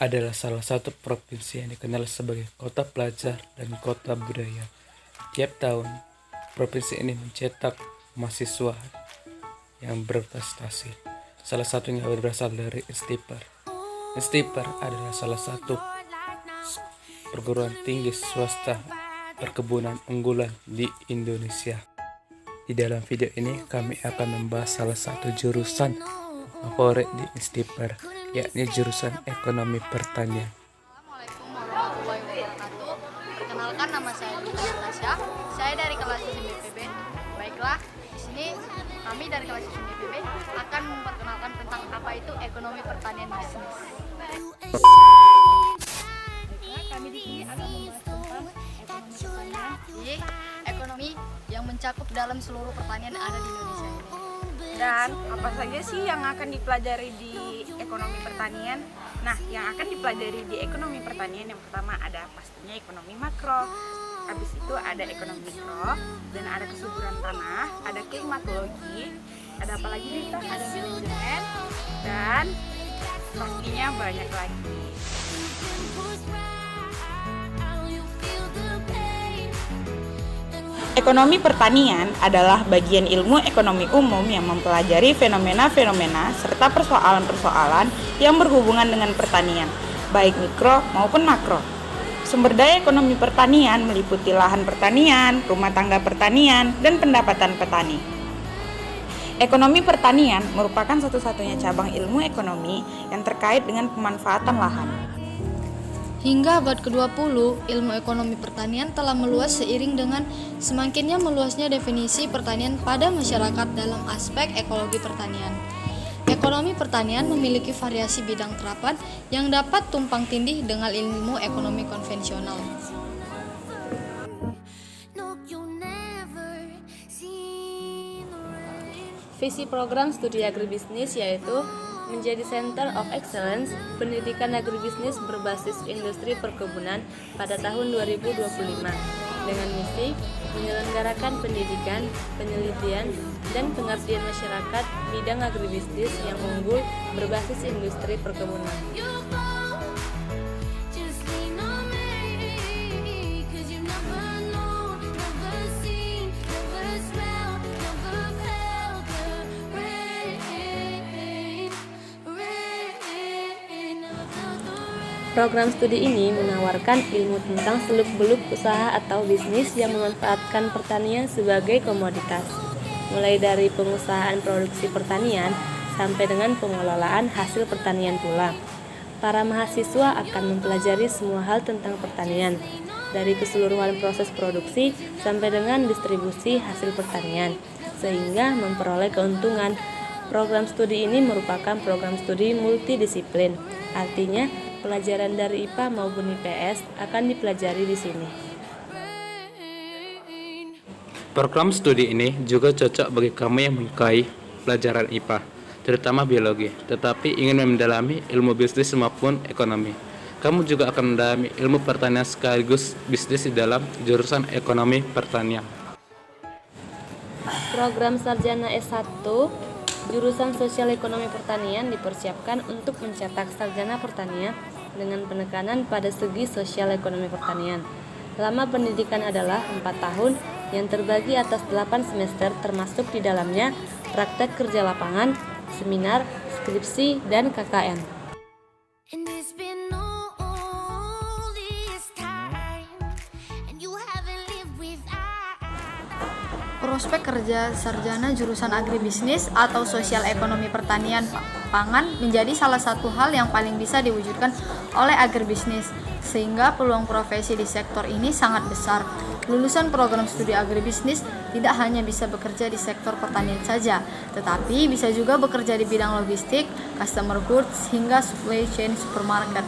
adalah salah satu provinsi yang dikenal sebagai kota pelajar dan kota budaya. Tiap tahun, provinsi ini mencetak mahasiswa yang berprestasi. Salah satunya berasal dari Unstipar. Unstipar adalah salah satu perguruan tinggi swasta perkebunan unggulan di Indonesia. Di dalam video ini kami akan membahas salah satu jurusan favorit di Unstipar, yakni jurusan Ekonomi Pertanian. Assalamualaikum warahmatullahi wabarakatuh. Perkenalkan, nama saya Dita Natasha. Saya dari kelas BPB. Baiklah, di sini kami dari kelas BPB akan memperkenalkan tentang apa itu ekonomi pertanian bisnis. Kami di sini akan membahas tentang ekonomi pertanian, ekonomi yang mencakup dalam seluruh pertanian yang ada di Indonesia ini. Dan apa saja sih yang akan dipelajari di ekonomi pertanian? Nah, yang akan dipelajari di ekonomi pertanian yang pertama ada pastinya ekonomi makro. Habis itu ada ekonomi mikro, dan ada kesuburan tanah, ada klimatologi, ada apa lagi nih? Ada manajemen, dan pastinya banyak lagi. Ekonomi pertanian adalah bagian ilmu ekonomi umum yang mempelajari fenomena-fenomena serta persoalan-persoalan yang berhubungan dengan pertanian, baik mikro maupun makro. Sumber daya ekonomi pertanian meliputi lahan pertanian, rumah tangga pertanian, dan pendapatan petani. Ekonomi pertanian merupakan satu-satunya cabang ilmu ekonomi yang terkait dengan pemanfaatan lahan. Hingga abad ke-20, ilmu ekonomi pertanian telah meluas seiring dengan semakinnya meluasnya definisi pertanian pada masyarakat dalam aspek ekologi pertanian. Ekonomi pertanian memiliki variasi bidang terapan yang dapat tumpang tindih dengan ilmu ekonomi konvensional. Visi program studi agribisnis yaitu menjadi Center of Excellence pendidikan agribisnis berbasis industri perkebunan pada tahun 2025 dengan misi menyelenggarakan pendidikan, penelitian, dan pengabdian masyarakat bidang agribisnis yang unggul berbasis industri perkebunan. Program studi ini menawarkan ilmu tentang seluk-beluk usaha atau bisnis yang memanfaatkan pertanian sebagai komoditas, mulai dari pengusahaan produksi pertanian sampai dengan pengelolaan hasil pertanian pula. Para mahasiswa akan mempelajari semua hal tentang pertanian, dari keseluruhan proses produksi sampai dengan distribusi hasil pertanian, sehingga memperoleh keuntungan. Program studi ini merupakan program studi multidisiplin, artinya pelajaran dari IPA maupun IPS akan dipelajari di sini. Program studi ini juga cocok bagi kamu yang menyukai pelajaran IPA, terutama biologi, tetapi ingin mendalami ilmu bisnis maupun ekonomi. Kamu juga akan mendalami ilmu pertanian sekaligus bisnis di dalam jurusan ekonomi pertanian. Program sarjana S1 jurusan sosial ekonomi pertanian dipersiapkan untuk mencetak sarjana pertanian dengan penekanan pada segi sosial ekonomi pertanian. Lama pendidikan adalah 4 tahun yang terbagi atas 8 semester termasuk di dalamnya praktek kerja lapangan, seminar, skripsi, dan KKN. Prospek kerja sarjana jurusan agribisnis atau sosial ekonomi pertanian pangan menjadi salah satu hal yang paling bisa diwujudkan oleh agribisnis, sehingga peluang profesi di sektor ini sangat besar. Lulusan program studi agribisnis tidak hanya bisa bekerja di sektor pertanian saja, tetapi bisa juga bekerja di bidang logistik, customer goods, hingga supply chain supermarket.